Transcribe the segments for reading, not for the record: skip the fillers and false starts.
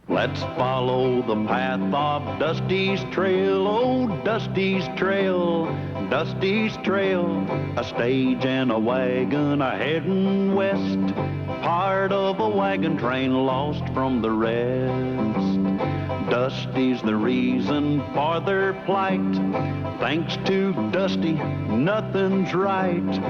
Let's follow the path of Dusty's trail, oh, Dusty's trail, Dusty's trail. A stage and a wagon a heading west, part of a wagon train lost from the rest. Dusty's the reason for their plight. Thanks to Dusty, nothing's right.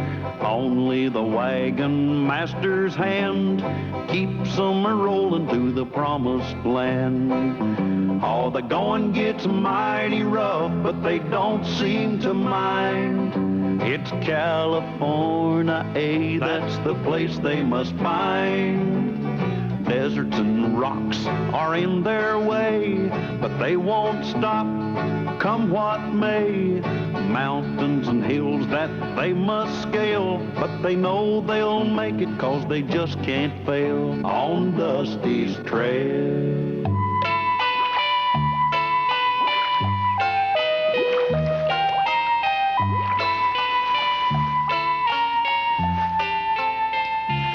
Only the wagon master's hand keeps them a-rolling to the promised land. Oh, the going gets mighty rough, but they don't seem to mind. It's California, eh? That's the place they must find. Deserts and rocks are in their way, but they won't stop, come what may. Mountains and hills that they must scale, but they know they'll make it 'cause they just can't fail on Dusty's trail.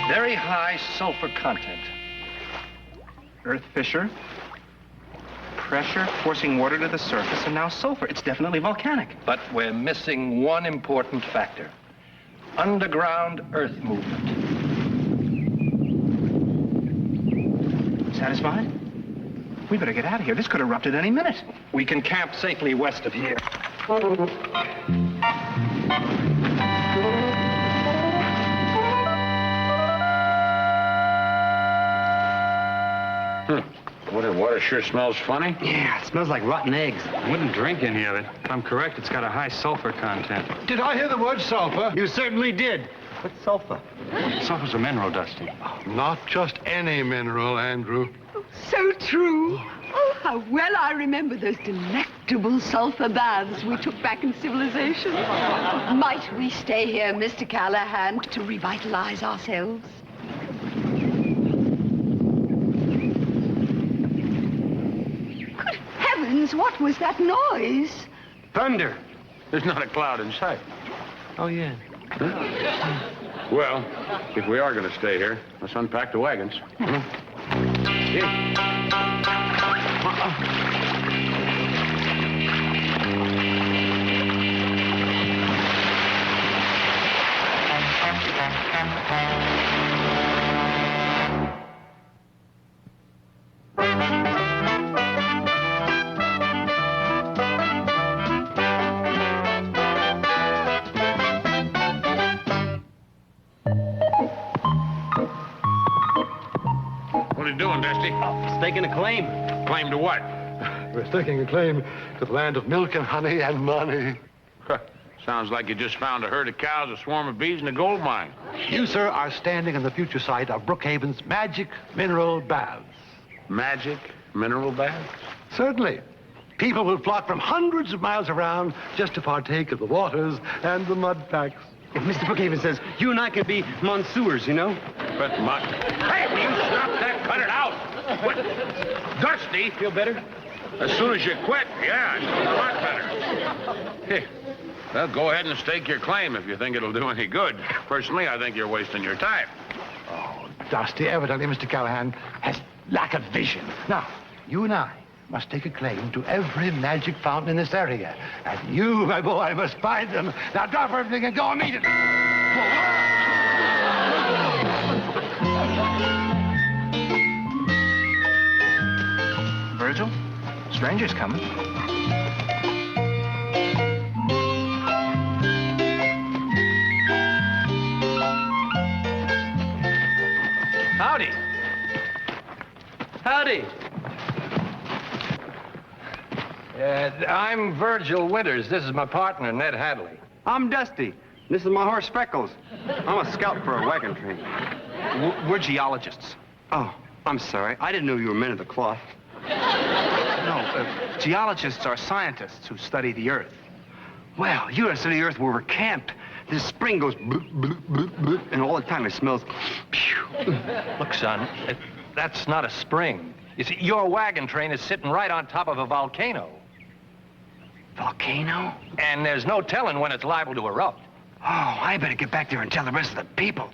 Very high sulfur content. Earth fissure, pressure forcing water to the surface, and now sulfur. It's definitely volcanic. But we're missing one important factor. Underground earth movement. Satisfied? We better get out of here. This could erupt at any minute. We can camp safely west of here. Water sure smells funny. Yeah, it smells like rotten eggs. I wouldn't drink any of it. If I'm correct, it's got a high sulfur content. Did I hear the word sulfur? You certainly did. What's sulfur? Sulfur's a mineral, Dusty. Not just any mineral, Andrew. So true. Oh, how well I remember those delectable sulfur baths we took back in civilization. Might we stay here, Mr. Callahan, to revitalize ourselves? Good heavens, what was that noise? Thunder. There's not a cloud in sight. Oh, yeah. Well, if we are going to stay here, let's unpack the wagons. What are you doing, Dusty? Staking a claim. Claim to what? We're staking a claim to the land of milk and honey and money. Sounds like you just found a herd of cows, a swarm of bees, and a gold mine. You, sir, are standing on the future site of Brookhaven's magic mineral baths. Magic mineral baths? Certainly. People will flock from hundreds of miles around just to partake of the waters and the mud packs. If Mr. Brookhaven says, you and I could be monsieurs, you know? But mud. Hey, will you stop that? Cut it out. What? Dusty? Feel better? As soon as you quit, yeah, I feel a lot better. Hey, well, go ahead and stake your claim if you think it'll do any good. Personally, I think you're wasting your time. Oh, Dusty, evidently Mr. Callahan has lack of vision. Now, you and I must take a claim to every magic fountain in this area. And you, my boy, must find them. Now drop everything and go immediately. Virgil, stranger's coming. Howdy. Howdy. I'm Virgil Winters. This is my partner, Ned Hadley. I'm Dusty. This is my horse, Freckles. I'm a scout for a wagon train. We're geologists. Oh, I'm sorry. I didn't know you were men of the cloth. No, geologists are scientists who study the Earth. Well, you study the Earth where we're camped. This spring goes bloop, bloop, bloop, bloop, and all the time it smells. Look, son, that's not a spring. You see, your wagon train is sitting right on top of a volcano. Volcano? And there's no telling when it's liable to erupt. Oh, I better get back there and tell the rest of the people.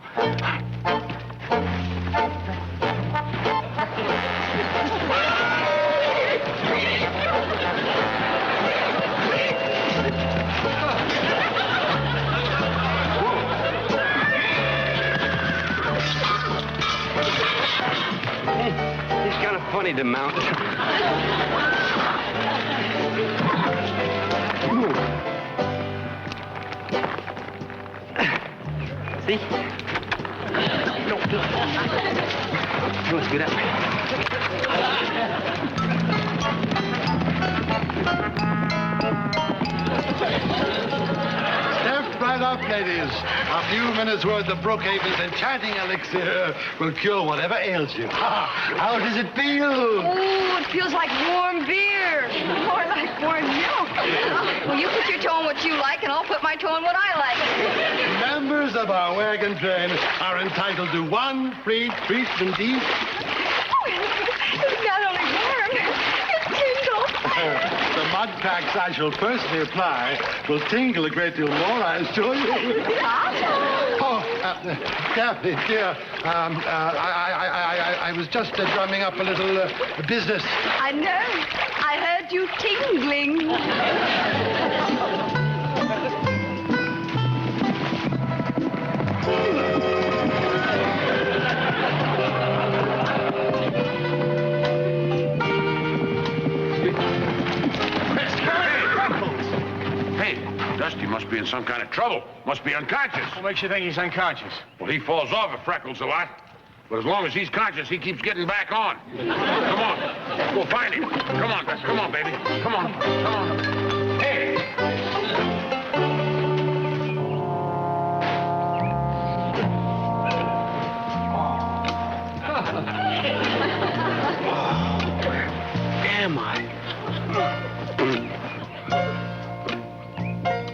kind of funny to mount. See? No. Let's do that way. Step right up, ladies. A few minutes' worth of Brookhaven's enchanting elixir will cure whatever ails you. How does it feel? Oh, it feels like warm beer. More like warm milk. Well, you put your toe on what you like, and I'll put my toe on what I like. Members of our wagon train are entitled to one free treat indeed. It's not only warm, it tingles. The mud packs I shall personally apply will tingle a great deal more, I assure you. Oh, Daphne, dear, I was just drumming up a little business. I know. I heard you tingling. Hey, Dusty must be in some kind of trouble. Must be unconscious. What makes you think he's unconscious? Well, he falls off at Freckles a lot. But as long as he's conscious, he keeps getting back on. Come on. We'll find him. Come on, Gus. Come on, baby. Come on. Come on. Hey! Am I?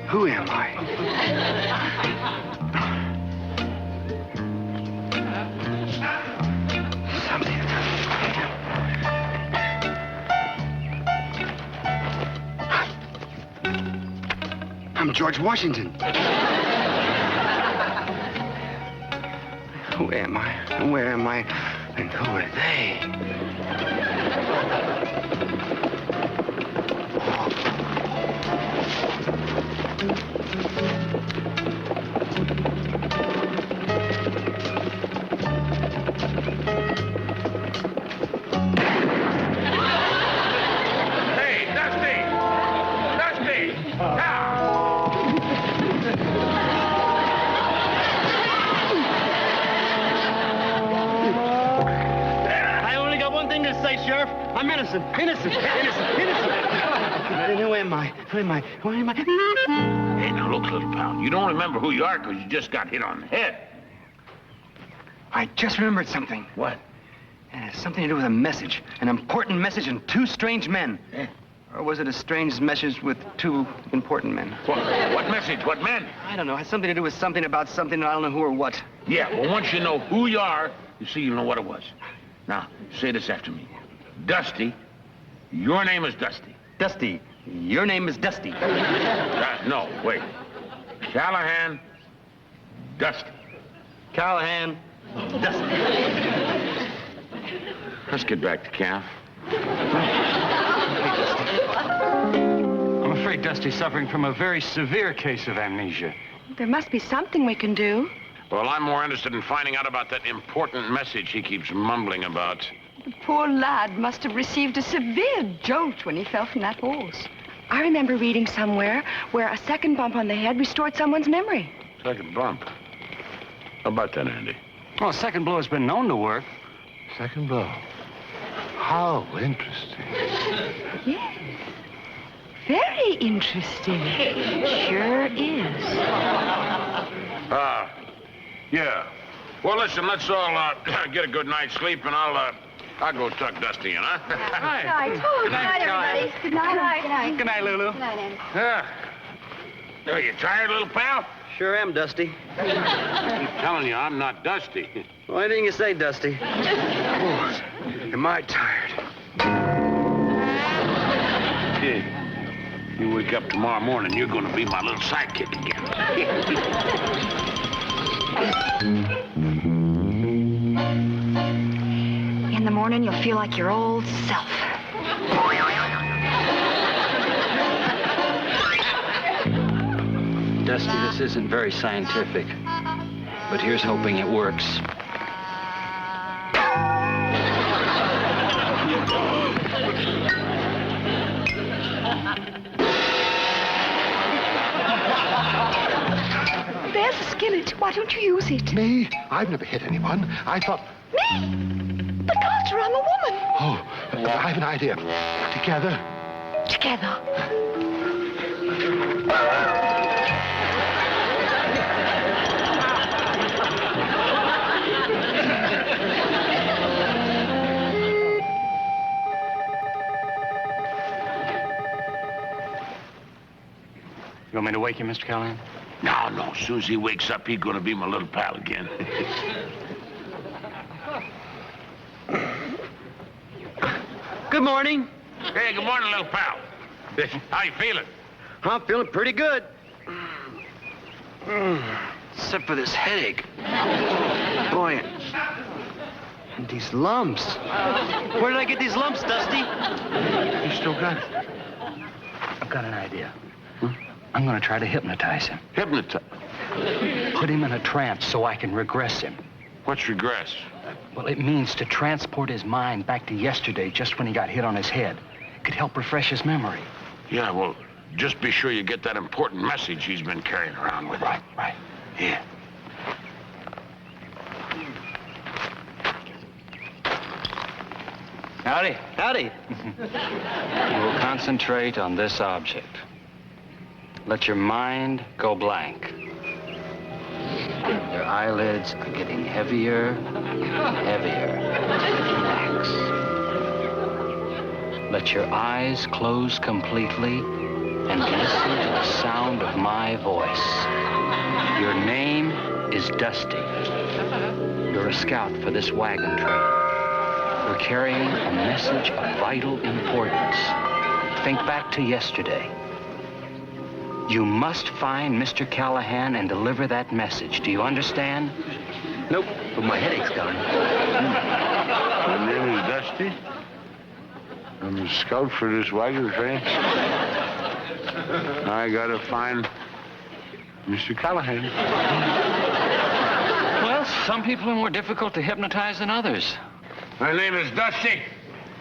Who am I? Something. I'm George Washington. Who am I? And where am I? And who are they? Hey, Dusty! Dusty! Now! I only got one thing to say, Sheriff. I'm innocent. Innocent. Innocent. Innocent. Who am I? Who am I? Who am I? Hey, now look, little pal. You don't remember who you are because you just got hit on the head. I just remembered something. What? It has something to do with a message. An important message and two strange men. Eh? Or was it a strange message with two important men? What message? What men? I don't know. It has something to do with something about something, and I don't know who or what. Yeah, well, once you know who you are, you see you'll know what it was. Now, say this after me. Dusty, your name is Dusty. Dusty, your name is Dusty. No, wait. Callahan, Dusty. Callahan, Dusty. Let's get back to camp. I'm afraid Dusty's suffering from a very severe case of amnesia. There must be something we can do. Well, I'm more interested in finding out about that important message he keeps mumbling about. The poor lad must have received a severe jolt when he fell from that horse. I remember reading somewhere where a second bump on the head restored someone's memory. Second bump. How about that, Andy? Well, a second blow has been known to work. Second blow. How interesting. Yes. Very interesting. Sure is. Yeah. Well, listen, let's all get a good night's sleep, and I'll go tuck Dusty in, huh? Good night, everybody. Good night. Good night. Good night, Lulu. Good night, Andy. Are you tired, little pal? Sure am, Dusty. I'm telling you, I'm not Dusty. Well, anything you say, Dusty. Am I tired? Kid, you wake up tomorrow morning, you're going to be my little sidekick again. In the morning, you'll feel like your old self. Dusty, this isn't very scientific, but here's hoping it works. Why don't you use it? Me? I've never hit anyone. I thought... Me? But Carter, I'm a woman. Oh, I have an idea. Together. Together. You want me to wake you, Mr. Callahan? No, no. As soon as he wakes up, he's gonna be my little pal again. Good morning. Hey, good morning, little pal. How you feeling? I'm feeling pretty good. Except for this headache. Boy, and these lumps. Where did I get these lumps, Dusty? You still got it. I've got an idea. I'm going to try to hypnotize him. Hypnotize? Put him in a trance so I can regress him. What's regress? Well, it means to transport his mind back to yesterday just when he got hit on his head. It could help refresh his memory. Yeah, well, just be sure you get that important message he's been carrying around with him. Right. Here. Howdy. Howdy. You will concentrate on this object. Let your mind go blank. Your eyelids are getting heavier, heavier. Relax. Let your eyes close completely and listen to the sound of my voice. Your name is Dusty. You're a scout for this wagon train. You're carrying a message of vital importance. Think back to yesterday. You must find Mr. Callahan and deliver that message. Do you understand? Nope, but my headache's gone. My name is Dusty. I'm a scout for this wagon train. I gotta find Mr. Callahan. Well, some people are more difficult to hypnotize than others. My name is Dusty.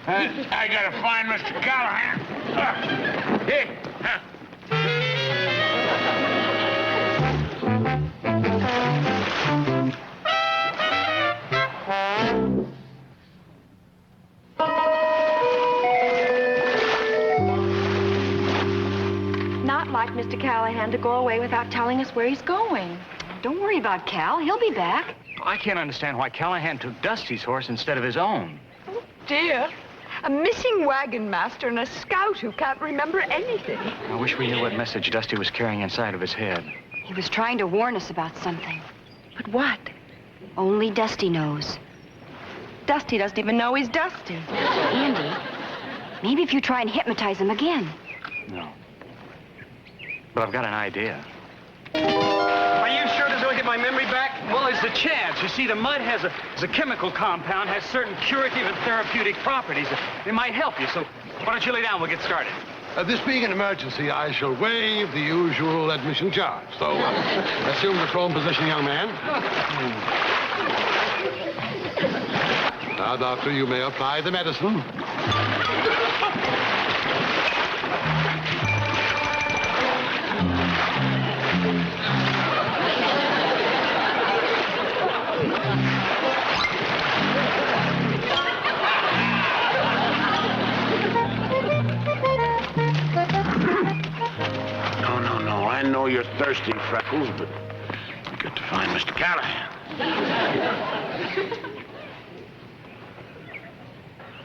I gotta find Mr. Callahan. Hey. Not like Mr. Callahan to go away without telling us where he's going. Don't worry about Cal. He'll be back. I can't understand why Callahan took Dusty's horse instead of his own. Oh, dear. A missing wagon master and a scout who can't remember anything. I wish we knew what message Dusty was carrying inside of his head. He was trying to warn us about something. But what? Only Dusty knows. Dusty doesn't even know he's Dusty. Andy, maybe if you try and hypnotize him again. No. But I've got an idea. Are you sure this will get my memory back? Well, there's a chance. You see, the mud has a chemical compound, has certain curative and therapeutic properties. It might help you, so why don't you lay down? We'll get started. This being an emergency, I shall waive the usual admission charge. So, assume the prone position, young man. Now, doctor, you may apply the medicine. No, I know you're thirsty, Freckles, but you got to find Mr. Callahan.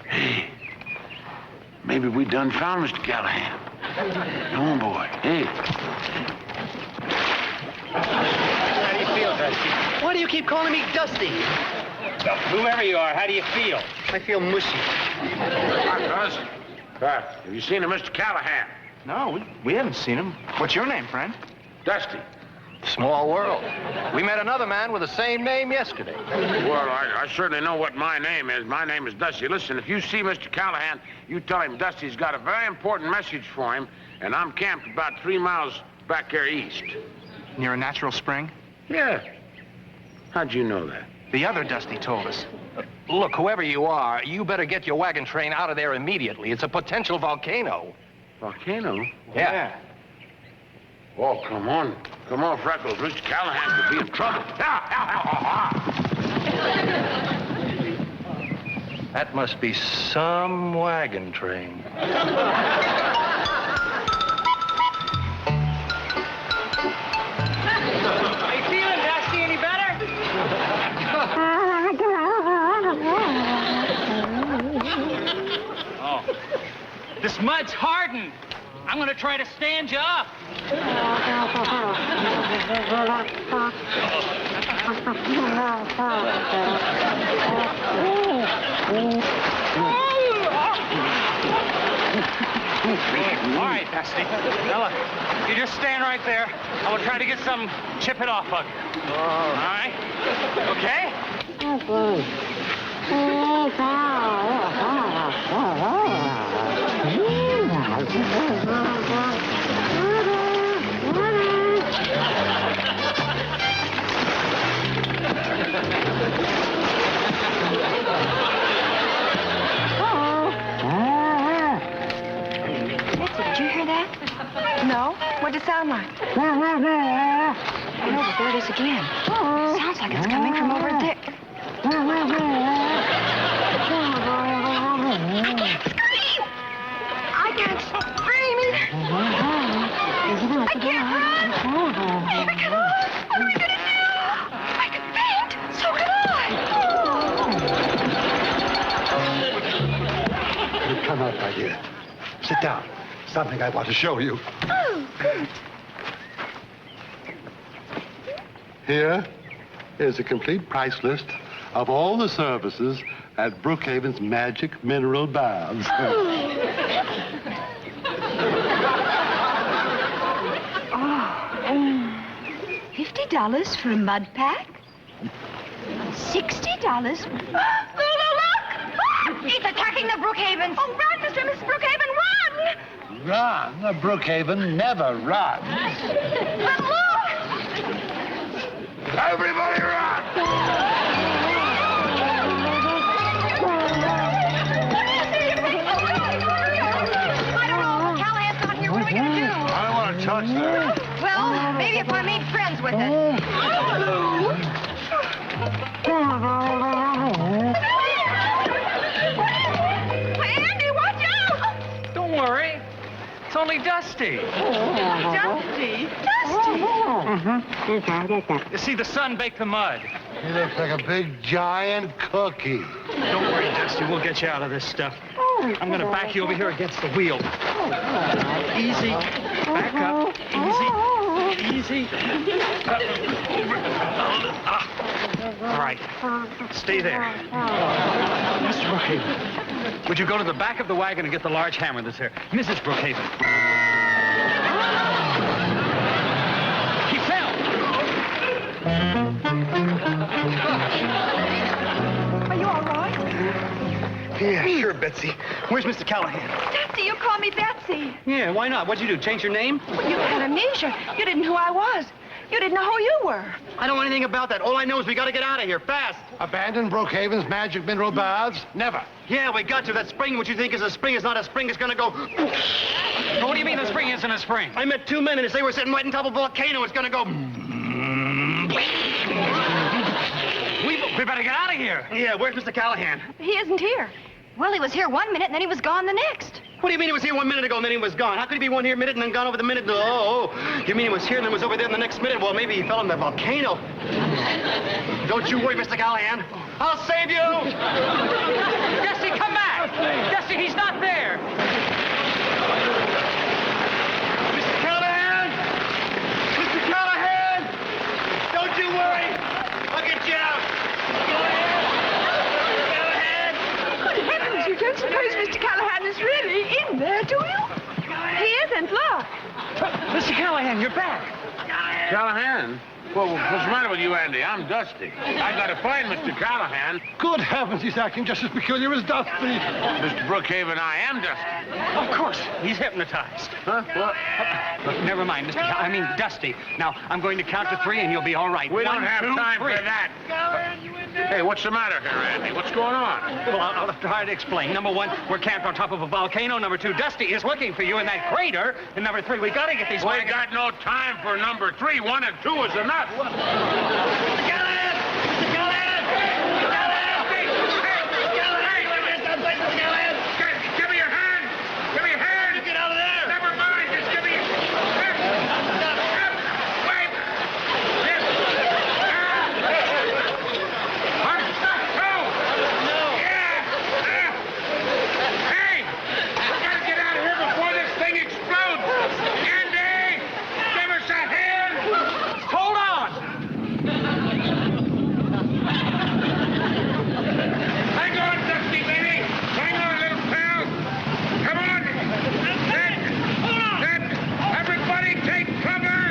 Hey, maybe we done found Mr. Callahan. Come on, boy. Hey. How do you feel, Dusty? Why do you keep calling me Dusty? Whoever you are, how do you feel? I feel mushy. Have you seen a Mr. Callahan? No, we haven't seen him. What's your name, friend? Dusty. Small world. We met another man with the same name yesterday. Well, I certainly know what my name is. My name is Dusty. Listen, if you see Mr. Callahan, you tell him Dusty's got a very important message for him, and I'm camped about 3 miles back there east. Near a natural spring? Yeah. How'd you know that? The other Dusty told us. Look, whoever you are, you better get your wagon train out of there immediately. It's a potential volcano. Volcano? Yeah. Oh, come on. Come on, Freckles. Mr. Callahan could be in trouble. That must be some wagon train. How you feeling, Dusty? Any better? Oh. This mud's hardened. I'm gonna try to stand you up. All right, Dusty. Now look, you just stand right there. I'm gonna try to get some chip it off of you. All right? Okay? Did you hear that? No? What did it sound like? Oh, no, but there it is again. Sounds like it's coming from over there. I can't scream. I can't run. I can walk. What are we going to do? I can faint. So can I. Come out, my dear. Sit down. Something I want to show you. Oh, good. Here is a complete price list of all the services at Brookhaven's Magic Mineral Baths. $50 for a mud pack? $60 for... Look! He's attacking the Brookhavens. Oh, run, Mr. and Mrs. Brookhaven, run! Run? Brookhaven never runs. But look! Everybody run! I don't know. Callahan's not here. What are we going to do? I don't want to touch that. Well, maybe if I made friends with it. Andy, watch out! Don't worry. It's only Dusty. Dusty. You see, the sun baked the mud. He looks like a big, giant cookie. Don't worry, Dusty. We'll get you out of this stuff. I'm going to back you over here against the wheel. Easy. Back up. Easy. All right. Stay there. Mr. Brookhaven, would you go to the back of the wagon and get the large hammer that's there? Mrs. Brookhaven. He fell. Are you all right? Yeah, sure, Betsy. Where's Mr. Callahan? Dusty, you call me Betsy. Yeah, why not? What'd you do? Change your name? Well, you had amnesia. You didn't know who I was. You didn't know who you were. I don't know anything about that. All I know is we got to get out of here, fast. Abandon Brookhaven's Magic Mineral Baths? Never. Yeah, we got to. That spring, what you think is a spring, is not a spring. It's going to go... What do you mean the spring isn't a spring? I met two men, and as they were sitting right on top of a volcano, it's going to go... We better get out of here. Yeah, where's Mr. Callahan? He isn't here. Well, he was here 1 minute, and then he was gone the next. What do you mean he was here 1 minute ago and then he was gone? How could he be one here minute and then gone over the minute? Oh, you mean he was here and then was over there in the next minute? Well, maybe he fell in the volcano. Don't you worry, Mr. Callahan. I'll save you! Dusty, come back! Dusty, he's not there! Mr. Callahan! Mr. Callahan! Don't you worry! I'll get you out! Good heavens, you don't suppose Mr. Callahan is really in there, do you? He isn't, look. Mr. Callahan, you're back. Callahan? Well, what's the matter with you, Andy? I'm Dusty. I gotta find Mr. Callahan. Good heavens, he's acting just as peculiar as Dusty. Mr. Brookhaven, I am Dusty. Of course, he's hypnotized. Huh? What? Look, never mind, Dusty. Now, I'm going to count to 3 and you'll be all right. We don't 1, have 2, time 3. for that. Callahan, you in there? Hey, what's the matter here, Andy? What's going on? Well, I'll try to explain. Number one, we're camped on top of a volcano. Number two, Dusty is looking for you in that crater. And number three, we gotta get these We wagons. got no time for number 3. 1 and 2 is enough. Mr. Callahan! Mr. Callahan! Mr. Callahan! Hey, give me your hand! Give me your hand! Get out of there! Never mind, just give me your... Wait! I'm stuck too! No! Yeah! Hey! We gotta get out of here before this thing explodes! Andy! Give us a hand! Hold on! Hang on, Dusty, baby! Hang on, little pal! Come on! Hold on! Everybody take cover!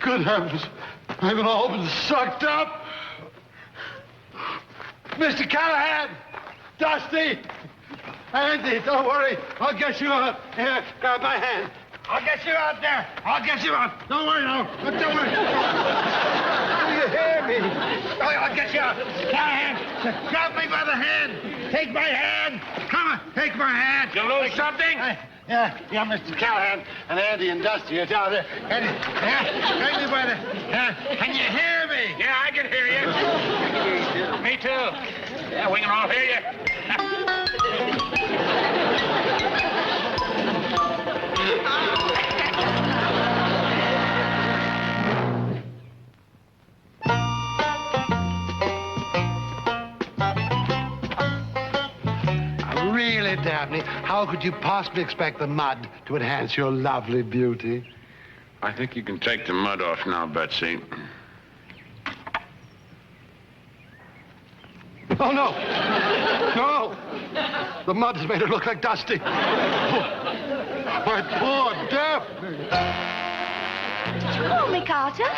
Good heavens. I've all been sucked up. Mr. Callahan! Dusty! Andy, don't worry. I'll get you out. Here, grab my hand. I'll get you out there. I'll get you out. Don't worry now. Don't worry. Do you hear me? I'll get you out. Callahan, grab me by the hand. Take my hand. Come on, take my hand. You lose something? Yeah, Mr. Callahan and Andy and Dusty are down there. Andy, take me by the... can you hear me? Yeah, I can hear you. Me too. Yeah, we can all hear you. Really, Dabney, how could you possibly expect the mud to enhance your lovely beauty? I think you can take the mud off now, Betsy. Oh, no. No. The mud has made her look like Dusty. Oh, my poor Daphne. Did you call me, Carter?